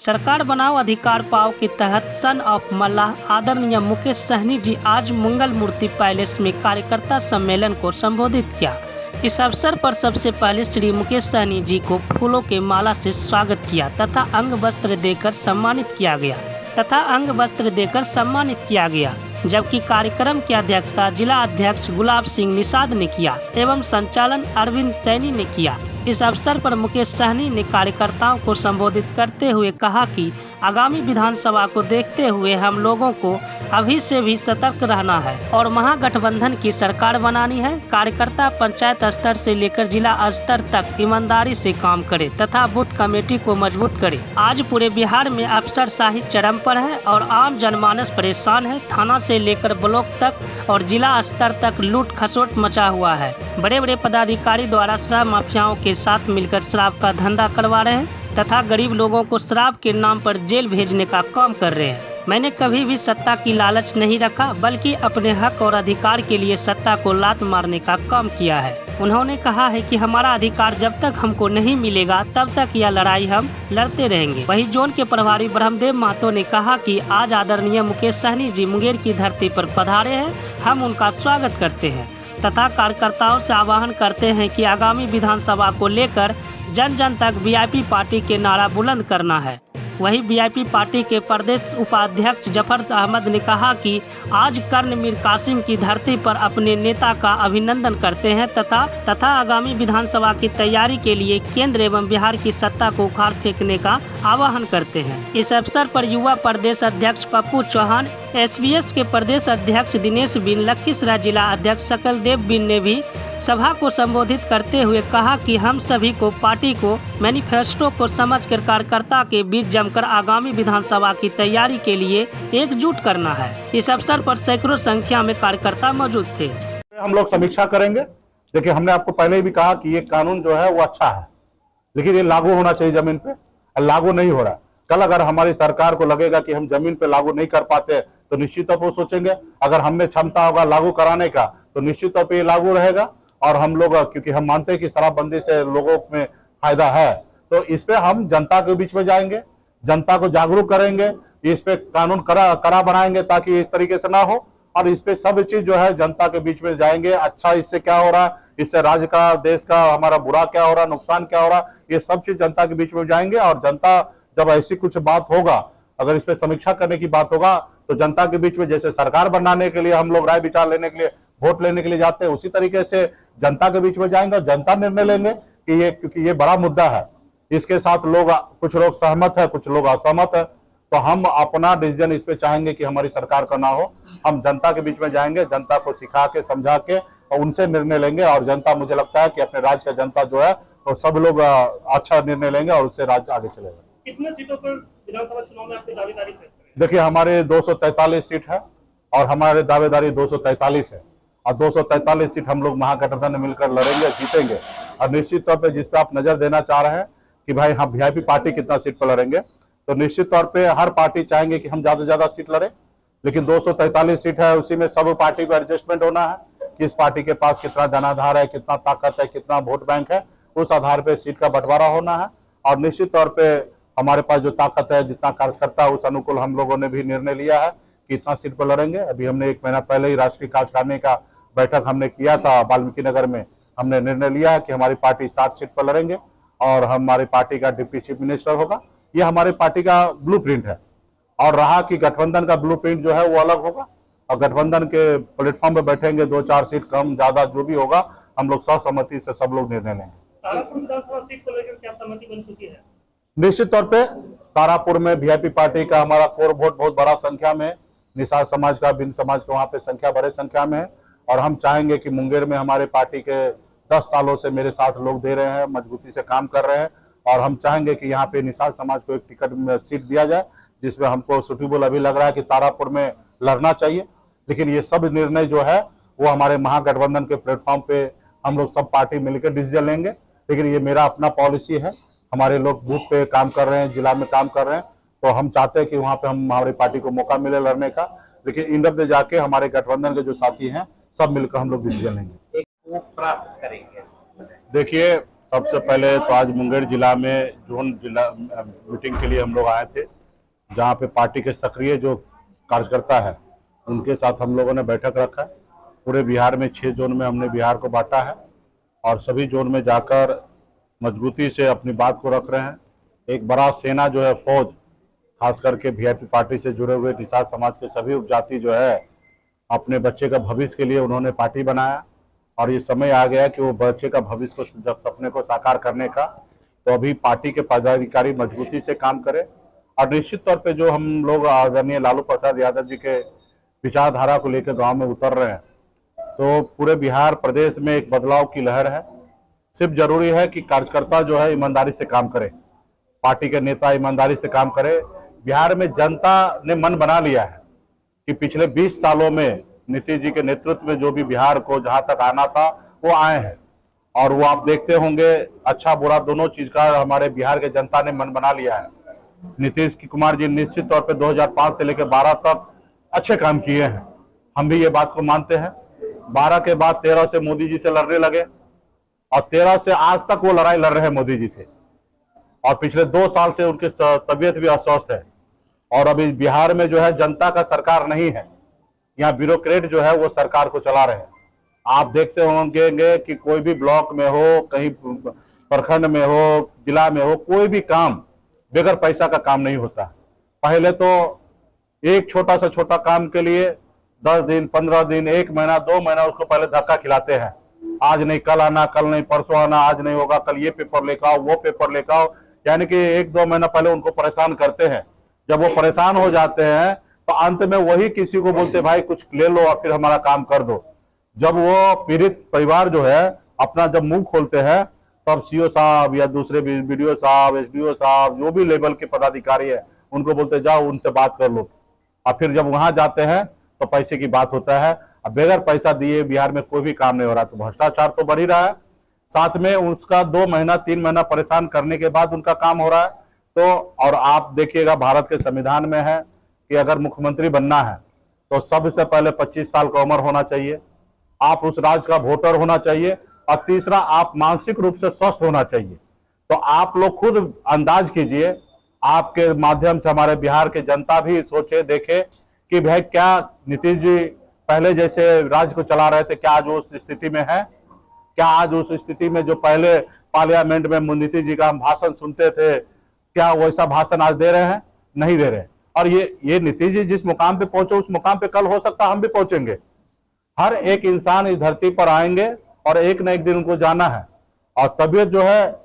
सरकार बनाओ अधिकार पाओ के तहत सन ऑफ मल्लाह आदरणीय मुकेश सहनी जी आज मंगल मूर्ति पैलेस में कार्यकर्ता सम्मेलन को संबोधित किया। इस अवसर पर सबसे पहले श्री मुकेश सहनी जी को फूलों के माला से स्वागत किया तथा अंग वस्त्र देकर सम्मानित किया गया जबकि कार्यक्रम की अध्यक्षता जिला अध्यक्ष गुलाब सिंह निषाद ने किया एवं संचालन अरविंद सैनी ने किया। इस अवसर पर मुकेश सहनी ने कार्यकर्ताओं को संबोधित करते हुए कहा कि आगामी विधानसभा को देखते हुए हम लोगों को अभी से भी सतर्क रहना है और महागठबंधन की सरकार बनानी है। कार्यकर्ता पंचायत स्तर से लेकर जिला स्तर तक ईमानदारी से काम करे तथा बूथ कमेटी को मजबूत करे। आज पूरे बिहार में अफसरशाही चरम पर है और आम जनमानस परेशान है। थाना से लेकर ब्लॉक तक और जिला स्तर तक लूट खसोट मचा हुआ है। बड़े बड़े पदाधिकारी द्वारा शराब माफियाओं के साथ मिलकर शराब का धंधा करवा रहे हैं तथा गरीब लोगों को शराब के नाम पर जेल भेजने का काम कर रहे हैं। मैंने कभी भी सत्ता की लालच नहीं रखा बल्कि अपने हक और अधिकार के लिए सत्ता को लात मारने का काम किया है। उन्होंने कहा है कि हमारा अधिकार जब तक हमको नहीं मिलेगा तब तक यह लड़ाई हम लड़ते रहेंगे। वहीं जोन के प्रभारी ब्रह्मदेव महतो ने कहा कि आज आदरणीय मुकेश सहनी जी मुंगेर की धरती पर पधारे हैं, हम उनका स्वागत करते हैं तथा कार्यकर्ताओं से आह्वान करते हैं कि आगामी विधानसभा को लेकर जन जन तक वीआईपी पार्टी के नारा बुलंद करना है। वहीं वीआईपी पार्टी के प्रदेश उपाध्यक्ष जफर अहमद ने कहा कि आज कर्ण मीर कासिम की धरती पर अपने नेता का अभिनंदन करते हैं तथा आगामी विधानसभा की तैयारी के लिए केंद्र एवं बिहार की सत्ता को उखाड़ फेंकने का आह्वान करते हैं। इस अवसर पर युवा प्रदेश अध्यक्ष पप्पू चौहान, एसबीएस के प्रदेश अध्यक्ष दिनेश बिन, लखीसराय जिला अध्यक्ष सकल देव बिन ने भी सभा को संबोधित करते हुए कहा कि हम सभी को पार्टी को मैनिफेस्टो को समझकर कार्यकर्ता के बीच जमकर आगामी विधानसभा की तैयारी के लिए एकजुट करना है। इस अवसर पर सैकड़ों संख्या में कार्यकर्ता मौजूद थे। हम लोग समीक्षा करेंगे। देखिए, हमने आपको पहले भी कहा कि ये कानून जो है वो अच्छा है, लेकिन ये लागू होना चाहिए जमीन पे, लागू नहीं हो रहा। कल अगर हमारी सरकार को लगेगा कि हम जमीन पे लागू नहीं कर पाते तो निश्चित तौर पर सोचेंगे। अगर हमें क्षमता होगा लागू कराने का तो निश्चित तौर पर ये लागू रहेगा। और हम लोग, क्योंकि हम मानते हैं कि शराबबंदी से लोगों में फायदा है, तो इस पे हम जनता के बीच में जाएंगे, जनता को जागरूक करेंगे, इस पे कानून कड़ा बनाएंगे ताकि इस तरीके से ना हो। और इस पे सब चीज जो है जनता के बीच में जाएंगे। अच्छा, इससे क्या हो रहा है, इससे राज्य का, देश का, हमारा बुरा क्या हो रहा है, नुकसान क्या हो रहा है, ये सब चीज जनता के बीच में जाएंगे। और जनता जब ऐसी कुछ बात होगा, अगर इस पे समीक्षा करने की बात होगा तो जनता के बीच में जैसे सरकार बनाने के लिए हम लोग राय विचार लेने के लिए, वोट लेने के लिए जाते हैं, उसी तरीके से जनता के बीच में जाएंगे और जनता निर्णय लेंगे कि ये, क्योंकि ये बड़ा मुद्दा है, इसके साथ लोग, कुछ लोग सहमत है, कुछ लोग असहमत है, तो हम अपना डिसीजन इस पे चाहेंगे कि हमारी सरकार का ना हो। हम जनता के बीच में जाएंगे, जनता को सिखा के, समझा के और उनसे निर्णय लेंगे। और जनता, मुझे लगता है कि अपने राज्य का जनता जो है वो सब लोग अच्छा निर्णय लेंगे और उससे राज्य आगे चलेगा। कितने सीटों पर विधानसभा चुनाव में आपकी दावेदारी पेश करेंगे? देखिए, हमारे 243 सीट है और हमारे दावेदारी 243 है और 243 सीट हम लोग महागठबंधन में मिलकर लड़ेंगे, जीतेंगे। और निश्चित तौर पे जिस पे आप नजर देना चाह रहे हैं कि भाई हम वीआईपी पार्टी कितना सीट पर लड़ेंगे, तो निश्चित तौर पे हर पार्टी चाहेंगे कि हम ज्यादा से ज्यादा सीट लड़े, लेकिन 243 सीट है, उसी में सब पार्टी को एडजस्टमेंट होना है। किस पार्टी के पास कितना जनाधार है, कितना ताकत है, कितना वोट बैंक है, उस आधार पर सीट का बंटवारा होना है। और निश्चित तौर पर हमारे पास जो ताकत है, जितना कार्यकर्ता, उस अनुकूल हम लोगों ने भी निर्णय लिया है कि इतना सीट पर लड़ेंगे। अभी हमने 1 महीना पहले ही राष्ट्रीय कार्यकारिणी का बैठक हमने किया था वाल्मीकि नगर में। हमने निर्णय लिया है कि हमारी पार्टी 60 सीट पर लड़ेंगे और हमारी पार्टी का डिप्टी चीफ मिनिस्टर होगा। ये हमारी पार्टी का ब्लूप्रिंट है। और रहा कि गठबंधन का ब्लूप्रिंट जो है वो अलग होगा और गठबंधन के प्लेटफॉर्म पे बैठेंगे, 2-4 सीट कम ज्यादा जो भी होगा, हम लोग सर्वसम्मति से सब लोग निर्णय लेंगे। तारापुर विधानसभा सीट को लेकर क्या सहमति बन चुकी है? निश्चित तौर पे तारापुर में वीआईपी पार्टी का हमारा कोर वोट बहुत बड़ा संख्या में, निषाद समाज का, बिन समाज का वहाँ पे संख्या बड़े संख्या में है। और हम चाहेंगे कि मुंगेर में हमारे पार्टी के 10 सालों से मेरे साथ लोग दे रहे हैं, मजबूती से काम कर रहे हैं। और हम चाहेंगे कि यहाँ पे निषाद समाज को एक टिकट में सीट दिया जाए, जिसमें हमको सुटेबल अभी लग रहा है कि तारापुर में लड़ना चाहिए। लेकिन ये सब निर्णय जो है वो हमारे महागठबंधन के प्लेटफॉर्म पे हम लोग सब पार्टी मिलकर डिसीजन लेंगे। लेकिन ये मेरा अपना पॉलिसी है, हमारे लोग बूथ पे काम कर रहे हैं, जिला में काम कर रहे हैं, तो हम चाहते हैं कि वहाँ पे हम, हमारी पार्टी को मौका मिले लड़ने का। लेकिन इंड ऑफ द जाके हमारे गठबंधन के जो साथी हैं सब मिलकर हम लोग डिसीजन लेंगे। देखिए, सबसे पहले तो आज मुंगेर जिला में जोन जिला मीटिंग के लिए हम लोग आए थे, जहाँ पे पार्टी के सक्रिय जो कार्यकर्ता है उनके साथ हम लोगों ने बैठक रखा। पूरे बिहार में 6 जोन में हमने बिहार को बांटा है और सभी जोन में जाकर मजबूती से अपनी बात को रख रहे हैं। एक बड़ा सेना जो है फौज, खास करके वीआईपी पार्टी से जुड़े हुए निषाद समाज के सभी उपजाति जो है अपने बच्चे का भविष्य के लिए उन्होंने पार्टी बनाया और ये समय आ गया कि वो बच्चे का भविष्य को, जब सपने को साकार करने का, तो अभी पार्टी के पदाधिकारी मजबूती से काम करें। और निश्चित तौर पे जो हम लोग आदरणीय लालू प्रसाद यादव जी के विचारधारा को लेकर गांव में उतर रहे हैं, तो पूरे बिहार प्रदेश में एक बदलाव की लहर है। सिर्फ जरूरी है कि कार्यकर्ता जो है ईमानदारी से काम करे, पार्टी के नेता ईमानदारी से काम करे। बिहार में जनता ने मन बना लिया है कि पिछले 20 सालों में नीतीश जी के नेतृत्व में जो भी बिहार को जहां तक आना था वो आए हैं, और वो आप देखते होंगे अच्छा बुरा दोनों चीज का हमारे बिहार के जनता ने मन बना लिया है। नीतीश कुमार जी निश्चित तौर पे 2005 से लेकर 12 तक अच्छे काम किए हैं, हम भी ये बात को मानते हैं। 12 के बाद 13 से मोदी जी से लड़ने लगे और 13 से आज तक वो लड़ाई लड़ रहे हैं मोदी जी से, और पिछले 2 साल से उनकी तबीयत भी अस्वस्थ है। और अभी बिहार में जो है जनता का सरकार नहीं है, यहाँ ब्यूरोक्रेट जो है वो सरकार को चला रहे हैं। आप देखते होंगे कि कोई भी ब्लॉक में हो, कहीं प्रखंड में हो, जिला में हो, कोई भी काम बगैर पैसा का काम नहीं होता। पहले तो एक छोटा से छोटा काम के लिए 10 दिन, 15 दिन, 1 महीना, 2 महीना उसको पहले धक्का खिलाते हैं। आज नहीं कल आना, कल नहीं परसों आना, आज नहीं होगा कल ये पेपर लेकर आओ, वो पेपर लेकर आओ, यानी कि 1-2 महीना पहले उनको परेशान करते हैं। जब वो परेशान हो जाते हैं तो अंत में वही किसी को बोलते भाई कुछ ले लो और फिर हमारा काम कर दो। जब वो पीड़ित परिवार जो है अपना जब मुंह खोलते हैं तब सीओ साहब या दूसरे बीडीओ साहब, एसडीओ साहब, जो भी लेवल के पदाधिकारी है उनको बोलते जाओ उनसे बात कर लो। और फिर जब वहां जाते हैं तो पैसे की बात होता है। अब बगैर पैसा दिए बिहार में कोई भी काम नहीं हो रहा, तो भ्रष्टाचार तो बढ़ ही रहा है, साथ में उसका 2 महीना 3 महीना परेशान करने के बाद उनका काम हो रहा है। तो और आप देखिएगा भारत के संविधान में है कि अगर मुख्यमंत्री बनना है तो सबसे पहले 25 साल का उम्र होना चाहिए, आप उस राज्य का वोटर होना चाहिए, और तीसरा आप मानसिक रूप से स्वस्थ होना चाहिए। तो आप लोग खुद अंदाज कीजिए, आपके माध्यम से हमारे बिहार के जनता भी सोचे देखे कि भाई क्या नीतीश जी पहले जैसे राज्य को चला रहे थे, क्या आज उस स्थिति में है? क्या आज उस स्थिति में जो पहले पार्लियामेंट में नीतीश जी का हम भाषण सुनते थे, क्या वैसा भाषण आज दे रहे हैं? नहीं दे रहे। और ये नीतीश जी जिस मुकाम पे पहुंचे उस मुकाम पे कल हो सकता हम भी पहुंचेंगे। हर एक इंसान इस धरती पर आएंगे और एक न एक दिन उनको जाना है, और तबीयत जो है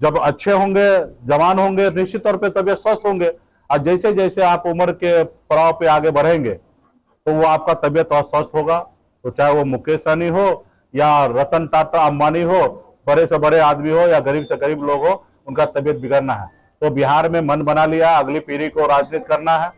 जब अच्छे होंगे, जवान होंगे, निश्चित तौर पे तबीयत स्वस्थ होंगे। और जैसे जैसे आप उम्र के पड़ाव पे आगे बढ़ेंगे तो वो आपका तबीयत अस्वस्थ होगा। तो चाहे वो मुकेश सहनी हो या रतन टाटा अंबानी हो, बड़े से बड़े आदमी हो या गरीब से गरीब लोग हो, उनका तबीयत बिगड़ना है। तो बिहार में मन बना लिया, अगली पीढ़ी को राजनीति करना है।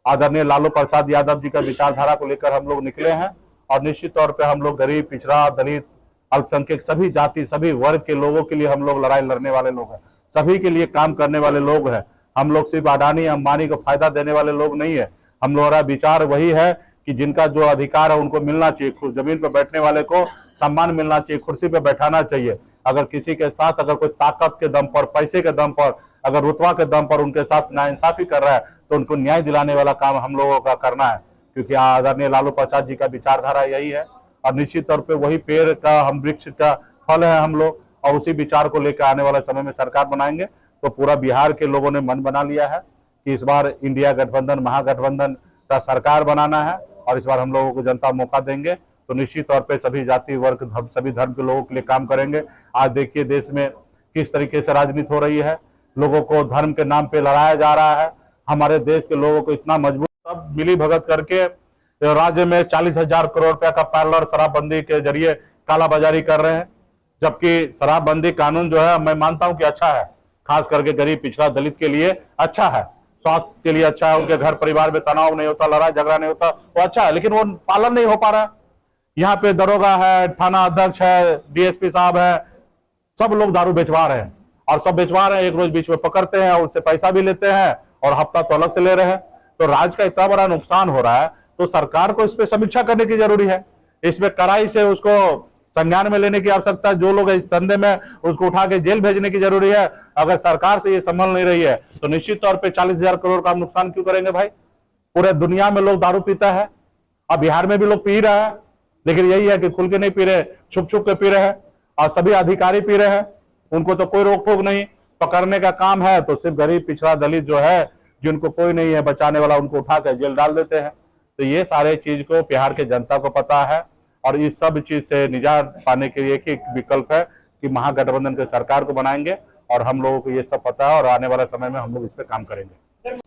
आदरणीय लालू प्रसाद यादव जी का विचारधारा को लेकर हम लोग निकले हैं, और निश्चित तौर पे हम लोग गरीब, पिछड़ा, दलित, अल्पसंख्यक, सभी जाति, सभी वर्ग के लोगों के लिए हम लोग लड़ाई लड़ने वाले लोग हैं, सभी के लिए काम करने वाले लोग हैं। हम लोग सिर्फ अडानी अंबानी को फायदा देने वाले लोग नहीं है। हम लोगों का विचार वही है कि जिनका जो अधिकार है उनको मिलना चाहिए, जमीन पर बैठने वाले को सम्मान मिलना चाहिए, कुर्सी पे बैठाना चाहिए। अगर किसी के साथ अगर कोई ताकत के दम पर, पैसे के दम पर, अगर रुतबा के दम पर उनके साथ नाइंसाफी कर रहा है तो उनको न्याय दिलाने वाला काम हम लोगों का करना है, क्योंकि आदरणीय लालू प्रसाद जी का विचारधारा यही है। और निश्चित तौर पे वही पेड़ का, हम वृक्ष का फल है हम लोग, और उसी विचार को लेकर आने वाले समय में सरकार बनाएंगे। तो पूरा बिहार के लोगों ने मन बना लिया है कि इस बार इंडिया गठबंधन, महागठबंधन का सरकार बनाना है, और इस बार हम लोगों को जनता मौका देंगे तो निश्चित तौर पे सभी जाति, वर्ग, सभी धर्म के लोगों के लिए काम करेंगे। आज देखिए देश में किस तरीके से राजनीति हो रही है, लोगों को धर्म के नाम पे लड़ाया जा रहा है। हमारे देश के लोगों को इतना मजबूत, सब मिली भगत करके राज्य में 40,000 करोड़ रुपया का पैरेलल शराबबंदी के जरिए कालाबाजारी कर रहे हैं। जबकि शराबबंदी कानून जो है मैं मानता हूं कि अच्छा है, खास करके गरीब, पिछड़ा, दलित के लिए अच्छा है, स्वास्थ्य के लिए अच्छा है, उनके घर परिवार में तनाव नहीं होता, लड़ाई झगड़ा नहीं होता, वो अच्छा है। लेकिन वो पालन नहीं हो पा रहा है। यहाँ पे दरोगा है, थाना अध्यक्ष है, डीएसपी साहब है, सब लोग दारू बेचवा रहे हैं, और सब बेचवा रहे हैं, एक रोज बीच में पकड़ते हैं, उनसे पैसा भी लेते हैं और हफ्ता तो अलग से ले रहे हैं। तो राज्य का इतना बड़ा नुकसान हो रहा है, तो सरकार को इस पे समीक्षा करने की जरूरी है, इसमें कड़ाई से उसको संज्ञान में लेने की आवश्यकता, जो लोग इस धंधे में उसको उठा के जेल भेजने की जरूरी है। अगर सरकार से ये संभल नहीं रही है तो निश्चित तौर पे 40,000 करोड़ का नुकसान क्यों करेंगे भाई। पूरे दुनिया में लोग दारू पीता है, अब बिहार में भी लोग पी रहे हैं, लेकिन यही है कि खुल के नहीं पी रहे, छुप छुप के पी रहे हैं, और सभी अधिकारी पी रहे हैं, उनको तो कोई रोक टोक नहीं। पकड़ने का काम है तो सिर्फ गरीब पिछड़ा दलित जो है, जिनको कोई नहीं है बचाने वाला, उनको उठा कर जेल डाल देते हैं। तो ये सारे चीज को बिहार के जनता को पता है, और इस सब चीज से निजात पाने के लिए एक ही विकल्प है कि महागठबंधन के सरकार को बनाएंगे, और हम लोगों को ये सब पता है, और आने वाले समय में हम लोग इस पे काम करेंगे।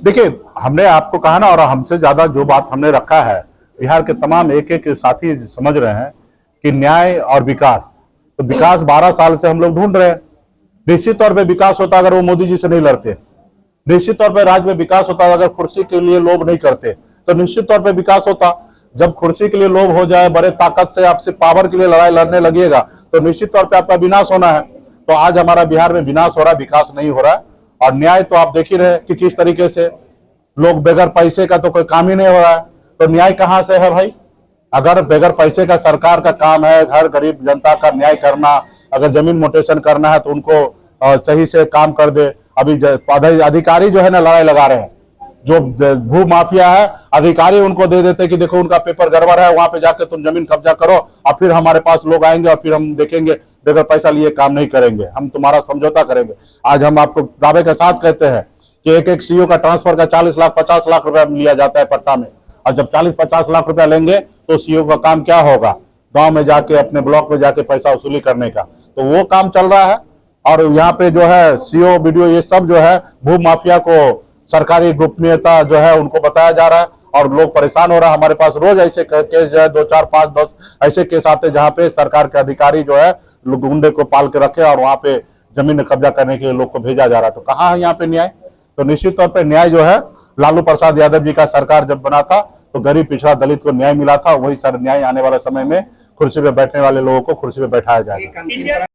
देखिए, हमने आपको कहा ना, और हमसे ज्यादा जो बात हमने रखा है, बिहार के तमाम एक एक साथी समझ रहे हैं कि न्याय और विकास, तो विकास 12 साल से हम लोग ढूंढ रहे हैं। निश्चित तौर पे विकास होता अगर वो मोदी जी से नहीं लड़ते, निश्चित तौर पे राज्य में विकास होता अगर कुर्सी के लिए लोभ नहीं करते, तो निश्चित तौर पे विकास होता। जब कुर्सी के लिए लोभ हो जाए, बड़े ताकत से आपसे पावर के लिए लड़ाई लड़ने लगेगा, तो निश्चित तौर पे आपका विनाश होना है। तो आज हमारा बिहार में विनाश हो रहा है, विकास नहीं हो रहा है। और न्याय तो आप देख ही रहे कि किस तरीके से लोग बगैर पैसे का तो कोई काम ही नहीं हो रहा है, तो न्याय कहां से है भाई। अगर बगैर पैसे का सरकार का काम है हर गरीब जनता का न्याय करना, अगर जमीन मोटेशन करना है तो उनको सही से काम कर दे। अभी अधिकारी जो है ना लड़ाई लगा रहे हैं, जो भू माफिया है अधिकारी उनको दे देते कि देखो उनका पेपर गड़बड़ है, वहां पे जाके तुम जमीन कब्जा करो, और फिर हमारे पास लोग आएंगे और फिर हम देखेंगे, बगैर पैसा लिए काम नहीं करेंगे, हम तुम्हारा समझौता करेंगे। आज हम आपको दावे के साथ कहते हैं कि एक एक सीओ का ट्रांसफर का 40 लाख 50 लाख रुपया लिया जाता है पट्टा में, और जब 40-50 लाख रुपया लेंगे तो सीओ का काम क्या होगा, गांव में जाके अपने ब्लॉक में जाके पैसा वसूली करने का। तो वो काम चल रहा है, और यहाँ पे जो है सीओ वीडियो ये सब जो है भू माफिया को सरकारी गोपनीयता जो है उनको बताया जा रहा है, और लोग परेशान हो रहा है। हमारे पास रोज ऐसे केस जो है 2, 4, 5, 10 ऐसे केस आते हैं जहाँ पे सरकार के अधिकारी जो है गुंडे को पाल के रखे और वहां पे जमीन कब्जा करने के लिए लोग को भेजा जा रहा है। तो कहाँ है यहाँ पे न्याय। तो निश्चित तौर पर न्याय जो है लालू प्रसाद यादव जी का सरकार जब बना था तो गरीब पिछड़ा दलित को न्याय मिला था, वही सर न्याय आने वाले समय में कुर्सी पे बैठने वाले लोगों को कुर्सी पे बैठाया जाएगा।